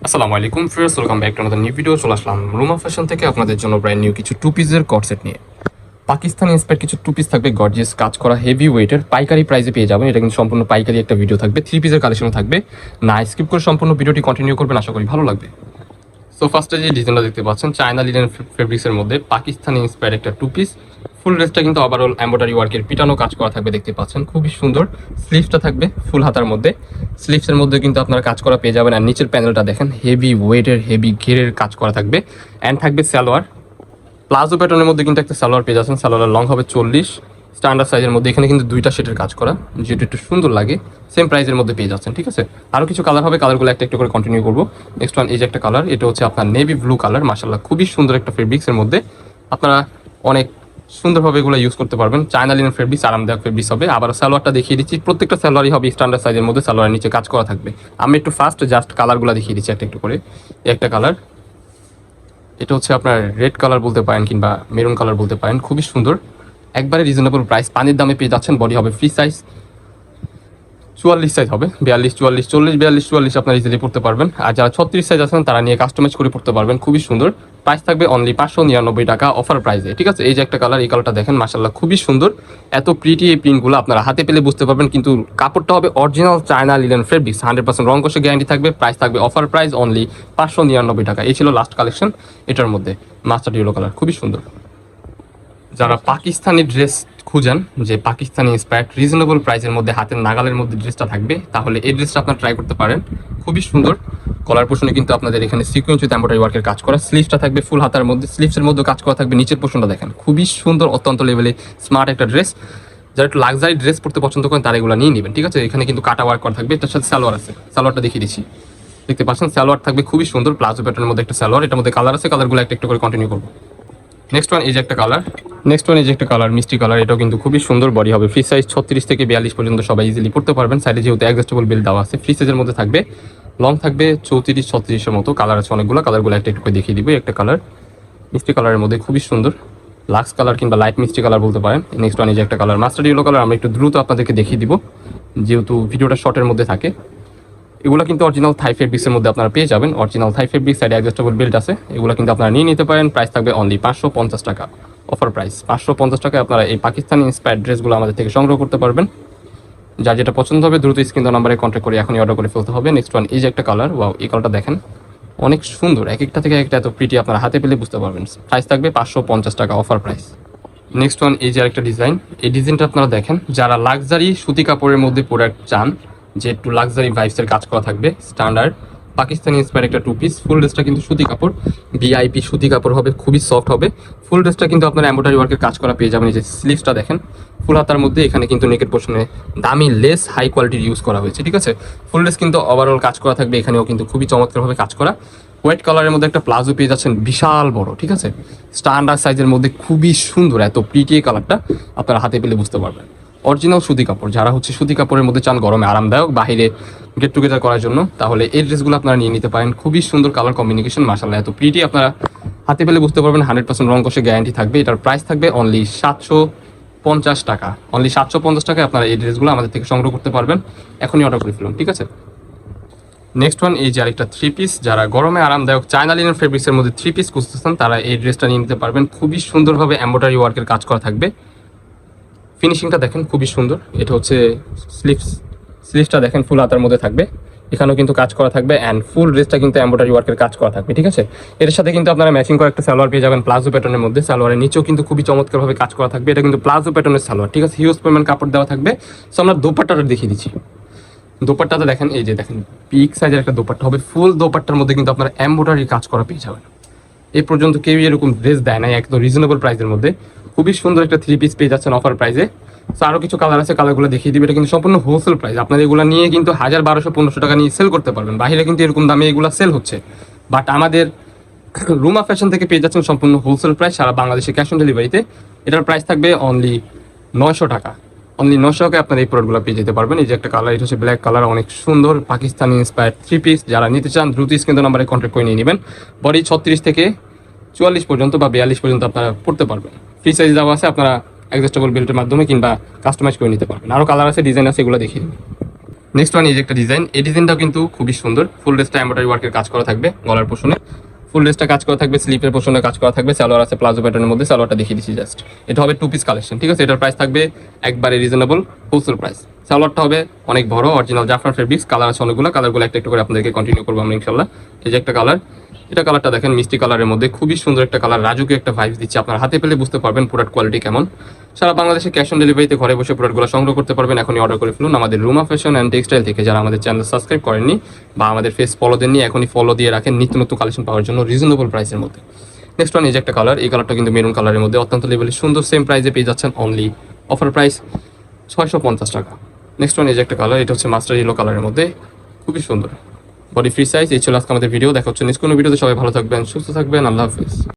আসসালামু আলাইকুম friends, welcome back to another new video. চলে আসলাম রুমা ফ্যাশন থেকে আপনাদের জন্য ব্র্যান্ড নিউ কিছু টু পিসের কট সেট নিয়ে। পাকিস্তানি ইন্সপায়ার্ড কিছু টু পিস থাকবে, গর্জিয়াস কাজ করা হেভি ওয়েটের, পাইকারি প্রাইসে পেয়ে যাবেন। এটা কিন্তু সম্পূর্ণ পাইকারি একটা ভিডিও থাকবে, থ্রি পিসের কালেকশনও থাকবে। না স্কিপ করে সম্পূর্ণ ভিডিওটি কন্টিনিউ করবেন, আশা করি ভালো লাগবে। সো ফার্স্টে যে ডিজাইনটা দেখতে পাচ্ছেন, চায়না লিনেন ফেব্রিক্সের মধ্যে পাকিস্তানি ইন্সপায়ার্ড একটা টু পিস। ফুল ড্রেসটা কিন্তু ওভারঅল এমব্রয়ডারি ওয়ার্কের পিটানো কাজ করা থাকবে, দেখতে পাচ্ছেন খুবই সুন্দর। স্লিভসটা থাকবে ফুল হাতার মধ্যে, স্লিভসের মধ্যে কিন্তু আপনারা কাজ করা পেয়ে যাবেন। আর নিচের প্যানেলটা দেখেন হেভি ওয়েটের, হেভি ঘেরের কাজ করা থাকবে। অ্যান্ড থাকবে সালোয়ার, প্লাজো প্যাটার্নের মধ্যে কিন্তু একটা সালোয়ার পেয়ে যাচ্ছেন। সালোয়ারের লং হবে 40, স্ট্যান্ডার্ড সাইজের মধ্যে। এখানে কিন্তু দুইটা শেডের কাজ করা, যেটা একটু সুন্দর লাগে। সেম প্রাইসের মধ্যে পেয়ে যাচ্ছেন, ঠিক আছে। আরও কিছু কালার হবে, কালারগুলো একটা করে কন্টিনিউ করবো। নেক্সট ওয়ান, এই যে একটা কালার, এটা হচ্ছে আপনার নেভি ব্লু কালার। মাশাআল্লাহ খুবই সুন্দর একটা ফেব্রিক্সের মধ্যে, আপনারা অনেক সুন্দরভাবে এগুলো ইউজ করতে পারবেন। চায়না লিনেন ফেব্রিক্স, আরামদায়ক ফেব্রিক্স হবে। আবার সালোয়ারটা দেখিয়ে দিচ্ছি, প্রত্যেকটা সালোয়ারই হবে স্ট্যান্ডার্ড সাইজের মধ্যে। সালোয়ারের নিচে কাজ করা থাকবে। আমি একটু ফার্স্ট জাস্ট কালারগুলো দেখিয়ে দিচ্ছি একটা করে। একটা কালার, এটা হচ্ছে আপনার রেড কালার বলতে পারেন কিংবা মেরুন কালার বলতে পারেন, খুবই সুন্দর। একবারে রিজনেবল প্রাইস, পানির দামে পেয়ে যাচ্ছেন। বডি হবে ফ্রি সাইজ, 44 সাইজ হবে। 42, 44, 40, 42, 44 আপনারা ইজিলি পড়তে পারবেন। আর যারা 36 সাইজ আছেন তারা নিয়ে কাস্টমাইজ করে পড়তে পারবেন, খুবই সুন্দর। প্রাইস থাকবে অনলি 599 টাকা অফার প্রাইসে, ঠিক আছে। এই যে একটা কালার, এই কালারটা দেখেন মাশাআল্লাহ খুবই সুন্দর। এত প্রিটি এই প্রিন্টগুলো আপনারা হাতে পেলে বুঝতে পারবেন, কিন্তু কাপড়টা হবে অরিজিনাল চায়না লিনেন ফেব্রিক্স, 100% রং কষে গ্যারান্টি থাকবে। প্রাইস থাকবে অফার প্রাইস অনলি 599 টাকা। এই ছিল লাস্ট কালেকশন, এটার মধ্যে মাস্টার্ড ইয়েলো কালার, খুবই সুন্দর। যারা পাকিস্তানি ড্রেস খুঁজেন, যে পাকিস্তানি ইন্সপায়ার্ড রিজনেবল প্রাইসের মধ্যে হাতের নাগালের মধ্যে ড্রেসটা থাকবে, তাহলে এই ড্রেসটা আপনারা ট্রাই করতে পারেন, খুবই সুন্দর। কলার পোর্শনে কিন্তু আপনাদের এখানে সিকোয়েন্স উইথ এমব্রয়ডারি ওয়ার্কের কাজ করা। স্লিভসটা থাকবে ফুল হাতার মধ্যে, স্লিভসের মধ্যে কাজ করা থাকবে। নিচের পোর্শনটা দেখেন খুবই সুন্দর, অত্যন্ত লেভেলে স্মার্ট একটা ড্রেস। যারা একটু লাক্সারি ড্রেস পড়তে পছন্দ করেন তারা এগুলো নিয়ে নেবেন, ঠিক আছে। এখানে কিন্তু কাটা ওয়ার্ক করা থাকবে, তার সাথে সালোয়ার আছে। সালোয়ারটা দেখিয়ে দিচ্ছি, দেখতে পাচ্ছেন সালোয়ার থাকবে খুবই সুন্দর, প্লাজো প্যাটার্নের মধ্যে একটা সালোয়ার। এটার মধ্যে কালার আছে, কালারগুলো একটা করে কন্টিনিউ করবো। নেক্সট ওয়ান, এই যে একটা কালার, মিষ্টি কালার। এটাও কিন্তু খুবই সুন্দর। বডি হবে ফ্রি সাইজ, 36 থেকে 42 পর্যন্ত সবাই ইজিলি পড়তে পারবেন। সাইডে যেহেতু অ্যাডজাস্টেবল বেল্ট দেওয়া আছে, ফ্রি সাইজের মধ্যে থাকবে। লং থাকবে 34, 36-এর মতো। কালার আছে অনেকগুলো, কালারগুলো একটা করে দেখিয়ে দিব। একটা কালার মিষ্টি কালারের মধ্যে খুবই সুন্দর, লাক্স কালার কিংবা লাইট মিষ্টি কালার বলতে পারেন। নেক্সট ওয়ান, এই যে একটা কালার মাস্টার্ড ইয়েলো কালার। আমরা একটু দ্রুত আপনাদেরকে দেখিয়ে দিব, যেহেতু ভিডিওটা শর্টের মধ্যে থাকে। এগুলো কিন্তু অরিজিনাল থাই ফেব্রিক্সের মধ্যে আপনারা পেয়ে যাবেন। অরিজিনাল থাই ফেব্রিক্স, সাইডে অ্যাডজাস্টেবল বেল্ট আছে। এগুলো কিন্তু আপনারা নিয়ে নিতে পারেন। প্রাইস থাকবে অনলি 550 টাকা অফার প্রাইস। 550 টাকায় আপনারা এই পাকিস্তানি ইন্সপায়ার্ড ড্রেসগুলো আমাদের থেকে সংগ্রহ করতে পারবেন। যার যেটা পছন্দ হবে দ্রুত স্ক্রিন নাম্বারে কন্ট্যাক্ট করে এখনই অর্ডার করে ফেলতে হবে। নেক্সট ওয়ান, এই যে একটা কালার, ওয়াও এই কালারটা দেখেন অনেক সুন্দর। এক একটা থেকে একটা এত প্রিটি, আপনারা হাতে পেলে বুঝতে পারবেন। প্রাইস থাকবে 550 টাকা অফার প্রাইস। নেক্সট ওয়ান, এই যে আরেকটা ডিজাইন। এই ডিজাইনটা আপনারা দেখেন, যারা লাক্সারি সুতি কাপড়ের মধ্যে প্রোডাক্ট চান, যে একটু লাক্সারি ভাইবসের কাজ করা থাকবে, স্ট্যান্ডার্ড পাকিস্তানি ইন্সপায়ার্ড একটা টু পিস। ফুল ড্রেসটা কিন্তু সুতি কাপড়, ভিআইপি সুতি কাপড় হবে, খুবই সফট হবে। ফুল ড্রেসটা কিন্তু আপনারা এমব্রয়ডারি ওয়ার্কের কাজ করা পেয়ে যাবেন। এই যে স্লিভসটা দেখেন ফুল হাতার মধ্যে, এখানে কিন্তু নেকের পোর্শনে দামি লেস হাই কোয়ালিটির ইউজ করা হয়েছে, ঠিক আছে। ফুল ড্রেস কিন্তু ওভারঅল কাজ করা থাকবে, এখানেও কিন্তু খুবই চমৎকারভাবে কাজ করা। হোয়াইট কালারের মধ্যে একটা প্লাজো পেয়ে যাচ্ছেন, বিশাল বড়, ঠিক আছে। স্ট্যান্ডার্ড সাইজের মধ্যে খুবই সুন্দর। এত প্রিটি কালারটা আপনারা হাতে পেলে বুঝতে পারবেন। অরিজিনাল সুতি কাপড়, যারা হচ্ছে সুতি কাপড়ের মধ্যে চান, গরমে আরামদায়ক, বাইরে গেট টুগেদার করার জন্য, তাহলে এই ড্রেসগুলো আপনারা নিয়ে নিতে পারেন। খুবই সুন্দর কালার কম্বিনেশন, মাশাআল্লাহ এত প্রিটি, আপনারা হাতে পেলে বুঝতে পারবেন। 100% রং কষে গ্যারান্টি থাকবে। এটার প্রাইস থাকবে অনলি 750 টাকা। অনলি 750 টাকায় আপনারা এই ড্রেসগুলো আমাদের থেকে সংগ্রহ করতে পারবেন। এখনই অর্ডার করে ফেলুন, ঠিক আছে। নেক্সট ওয়ান, এই যে আরেকটা থ্রি পিস। যারা গরমে আরামদায়ক চায়না লিনেন ফেব্রিক্সের মধ্যে থ্রি পিস খুঁজতেছেন, তারা এই ড্রেসটা নিয়ে নিতে পারবেন। খুবই সুন্দরভাবে এমব্রয়ডারি ওয়ার্কের কাজ করা থাকবে। ফিনিশিংটা দেখেন খুবই সুন্দর। এটা হচ্ছে স্লিভসটা দেখেন ফুল হাতার মধ্যে থাকবে, এখানেও কিন্তু কাজ করা থাকবে। অ্যান্ড ফুল ড্রেসটা কিন্তু এমব্রয়ডারি ওয়ার্কের কাজ করা থাকবে, ঠিক আছে। এর সাথে কিন্তু আপনারা ম্যাচিং করে একটা সালোয়ার পেয়ে যাবেন প্লাজো প্যাটার্নের মধ্যে। সালোয়ারের নিচেও কিন্তু খুবই চমৎকারভাবে কাজ করা থাকবে। এটা কিন্তু প্লাজো প্যাটার্নের সালোয়ার, ঠিক আছে। হিউজ পরিমাণ কাপড় দেওয়া থাকবে। সো আমরা দোপাট্টাটা দেখিয়ে দিচ্ছি। দোপাট্টাটা দেখেন, এই যে দেখেন পিক সাইজের একটা দোপাট্টা হবে। ফুল দোপাট্টার মধ্যে কিন্তু আপনারা এমব্রয়ডারি কাজ করা পেয়ে যাবেন। এই পর্যন্ত কেউ এরকম ড্রেস দেয় না একদম রিজনেবল প্রাইসের মধ্যে। খুবই সুন্দর একটা থ্রি পিস পেয়ে যাচ্ছেন অফার প্রাইসে। সো আরও কিছু কালার আছে, কালারগুলো দেখিয়ে দিবে। এটা কিন্তু সম্পূর্ণ হোলসেল প্রাইস। আপনারা এগুলো নিয়ে কিন্তু 1000, 1200, 1500 টাকা নিয়ে সেল করতে পারবেন। বাইরে কিন্তু এরকম দামে এগুলো সেল হচ্ছে, বাট আমাদের রুমা ফ্যাশন থেকে পেয়ে যাচ্ছেন সম্পূর্ণ হোলসেল প্রাইস, সারা বাংলাদেশে ক্যাশ অন ডেলিভারিতে। এটার প্রাইস থাকবে অনলি 900 টাকা। অনলি 900 টাকায় আপনারা এই প্রোডাক্টগুলো পেয়ে যেতে পারবেন। এই যে একটা কালার, এটা হচ্ছে ব্ল্যাক কালার, অনেক সুন্দর পাকিস্তানি ইন্সপায়ার্ড থ্রি পিস। যারা নিতে চান দ্রুত স্ক্রিন নাম্বারে কন্ট্যাক্ট করে নিয়ে নেবেন। বডি 36 থেকে 44 পর্যন্ত বা 42 পর্যন্ত আপনারা পড়তে পারবেন। ফ্রি সাইজ দেওয়া আছে, আপনারা অ্যাডজাস্টেবল বেল্টের মাধ্যমে কিংবা কাস্টমাইজ করে নিতে পারবেন। আরও কালার আছে, ডিজাইন আছে, এগুলো দেখিয়ে দেবেন। নেক্সট ওয়ান এই যে একটা ডিজাইন, এই ডিজাইনটাও কিন্তু খুবই সুন্দর। ফুল ড্রেসটা এমব্রয়ডারি ওয়ার্কের কাজ করা থাকবে, গলার পোষণে ফুল ড্রেসটা কাজ করা থাকবে, স্লিপের পোষণে কাজ করা থাকবে, সালোয়ার আছে প্লাজো প্যাটার্নের মধ্যে, সালোয়ারটা দেখিয়ে দিচ্ছি জাস্ট। এটা হবে 2 পিস কালেকশন, ঠিক আছে। এটার প্রাইস থাকবে একবারে রিজনেবল, হোলসেল প্রাইস। সালোয়ারটা হবে অনেক বড়, অরিজিনাল জাফরান ফেব্রিক্স, কালার আছে অনেকগুলো, কালারগুলো একটা একটা করে আপনাদেরকে কন্টিনিউ করবো আমরা ইনশাল্লাহ। এই যে একটা কালার, এটা কালারটা দেখেন মিষ্টি কালারের মধ্যে, খুবই সুন্দর একটা কালার, রাজুকে একটা ভাইবস দিচ্ছে। আপনার হাতে পেলে বুঝতে পারবেন প্রোডাক্ট কোয়ালিটি কেমন। সারা বাংলাদেশে ক্যাশ অন ডেলিভারিতে ঘরে বসে প্রোডাক্টগুলো সংগ্রহ করতে পারবেন। এখনই অর্ডার করে ফেলুন আমাদের রুমা ফ্যাশন অ্যান্ড টেক্সটাইল থেকে। যারা আমাদের চ্যানেল সাবস্ক্রাইব করেননি বা আমাদের ফেস ফলো দেননি, এখনই ফলো দিয়ে রাখেন নিত্য নতুন কালেকশন পাওয়ার জন্য রিজনেবল প্রাইসের মধ্যে। নেক্সট ওয়ান এই যে একটা কালার, এই কালারটা কিন্তু মেরুন কালারের মধ্যে অত্যন্ত লেভেলের সুন্দর, সেম প্রাইসে পেয়ে যাচ্ছেন অনলি অফার প্রাইস 650 টাকা। নেক্সট ওয়ান এই যে একটা কালার, এটা হচ্ছে মাস্টার ইয়েলো কালারের মধ্যে, খুবই সুন্দর, বডি ফ্রি সাইজ। এই ছিল আজকে আমাদের ভিডিও, দেখা হচ্ছে নেক্সট কোনো ভিডিওতে। সবাই ভালো থাকবেন, সুস্থ থাকবেন, আল্লাহ হাফিজ।